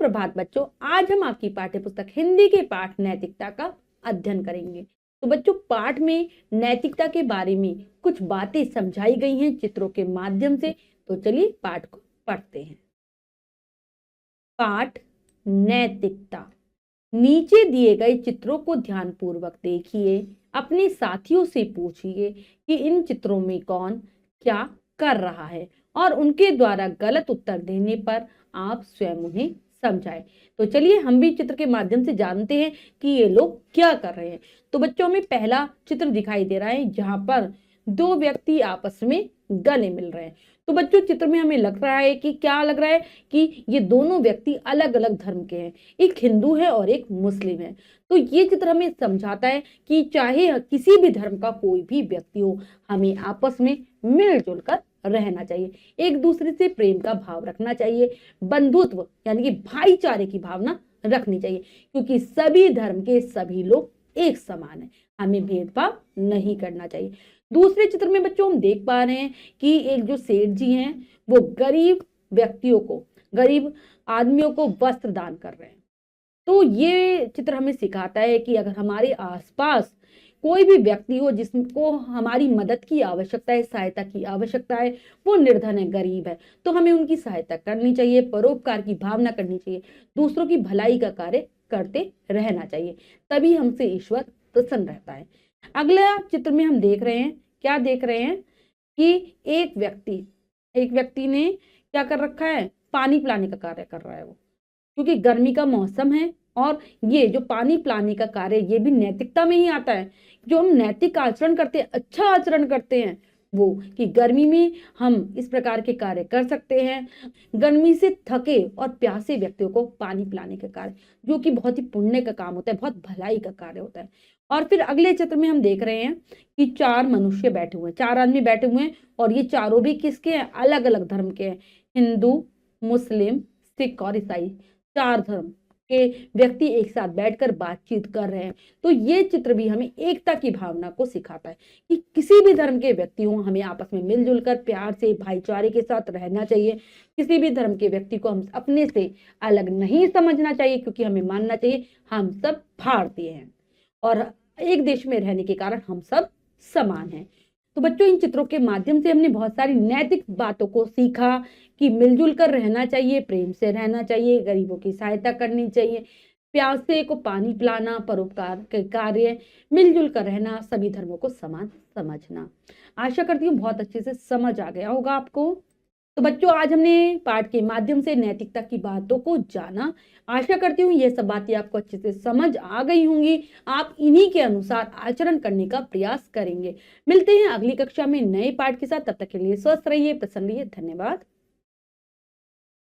सुप्रभात बच्चों, आज हम आपकी पाठ्य पुस्तक हिंदी के पाठ नैतिकता का अध्ययन करेंगे। तो बच्चों, पाठ में नैतिकता के बारे में कुछ बातें समझाई गई हैं चित्रों के माध्यम से। तो चलिए पाठ को पढ़ते हैं। पाठ नैतिकता। नीचे दिए गए चित्रों को ध्यानपूर्वक देखिए, अपने साथियों से पूछिए कि इन चित्रों में कौन क्या कर रहा है और उनके द्वारा गलत उत्तर देने पर आप स्वयं उन्हें समझाएं। तो चलिए हम भी चित्र के माध्यम से जानते हैं कि ये लोग क्या कर रहे हैं। तो बच्चों, में पहला चित्र दिखाई दे रहा है जहां पर दो व्यक्ति आपस में गले मिल रहे हैं। तो बच्चों, चित्र में हमें लग रहा है कि क्या लग रहा है कि ये दोनों व्यक्ति अलग अलग धर्म के हैं, एक हिंदू है और एक मुस्लिम है। तो ये चित्र हमें समझाता है कि चाहे किसी भी धर्म का कोई भी व्यक्ति हो, हमें आपस में मिलजुल कर रहना चाहिए, एक दूसरे से प्रेम का भाव रखना चाहिए, बंधुत्व यानी कि भाईचारे की भावना रखनी चाहिए, क्योंकि सभी धर्म के सभी लोग एक समान है, हमें भेदभाव नहीं करना चाहिए। दूसरे चित्र में बच्चों हम देख पा रहे हैं कि एक जो सेठ जी हैं वो गरीब व्यक्तियों को, गरीब आदमियों को वस्त्र दान कर रहे हैं। तो ये चित्र हमें सिखाता है कि अगर हमारे आसपास कोई भी व्यक्ति हो जिसको हमारी मदद की आवश्यकता है, सहायता की आवश्यकता है, वो निर्धन है, गरीब है, तो हमें उनकी सहायता करनी चाहिए, परोपकार की भावना करनी चाहिए, दूसरों की भलाई का कार्य करते रहना चाहिए, तभी हमसे ईश्वर प्रसन्न रहता है। अगला चित्र में हम देख रहे हैं, क्या देख रहे हैं कि एक व्यक्ति ने क्या कर रखा है, पानी पिलाने का कार्य कर रहा है वो, क्योंकि गर्मी का मौसम है। और ये जो पानी पिलाने का कार्य, ये भी नैतिकता में ही आता है। जो हम नैतिक आचरण करते हैं, अच्छा आचरण करते हैं, वो कि गर्मी में हम इस प्रकार के कार्य कर सकते हैं। गर्मी से थके और प्यासे व्यक्तियों को पानी पिलाने का कार्य, जो कि बहुत ही पुण्य का काम होता है, बहुत भलाई का कार्य होता है। और फिर अगले चित्र में हम देख रहे हैं कि चार मनुष्य बैठे हुए हैं, चार आदमी बैठे हुए हैं, और ये चारों भी किसके हैं, अलग अलग धर्म के हैं, हिंदू, मुस्लिम, सिख और ईसाई, चार धर्म के व्यक्ति एक साथ बैठकर बातचीत कर रहे हैं। तो ये चित्र भी हमें एकता की भावना को सिखाता है कि किसी भी धर्म के व्यक्ति हों, हमें आपस में मिलजुल कर प्यार से भाईचारे के साथ रहना चाहिए। किसी भी धर्म के व्यक्ति को हम अपने से अलग नहीं समझना चाहिए, क्योंकि हमें मानना चाहिए हम सब भारतीय हैं और एक देश में रहने के कारण हम सब समान हैं। तो बच्चों, इन चित्रों के माध्यम से हमने बहुत सारी नैतिक बातों को सीखा कि मिलजुल कर रहना चाहिए, प्रेम से रहना चाहिए, गरीबों की सहायता करनी चाहिए, प्यासे को पानी पिलाना, परोपकार के कार्य, मिलजुल कर रहना, सभी धर्मों को समान समझना। आशा करती हूँ बहुत अच्छे से समझ आ गया होगा आपको। तो बच्चों, आज हमने पाठ के माध्यम से नैतिकता की बातों को जाना। आशा करती हूँ ये सब बातें आपको अच्छे से समझ आ गई होंगी, आप इन्हीं के अनुसार आचरण करने का प्रयास करेंगे। मिलते हैं अगली कक्षा में नए पाठ के साथ, तब तक के लिए स्वस्थ रहिए, प्रसन्न रहिए, धन्यवाद।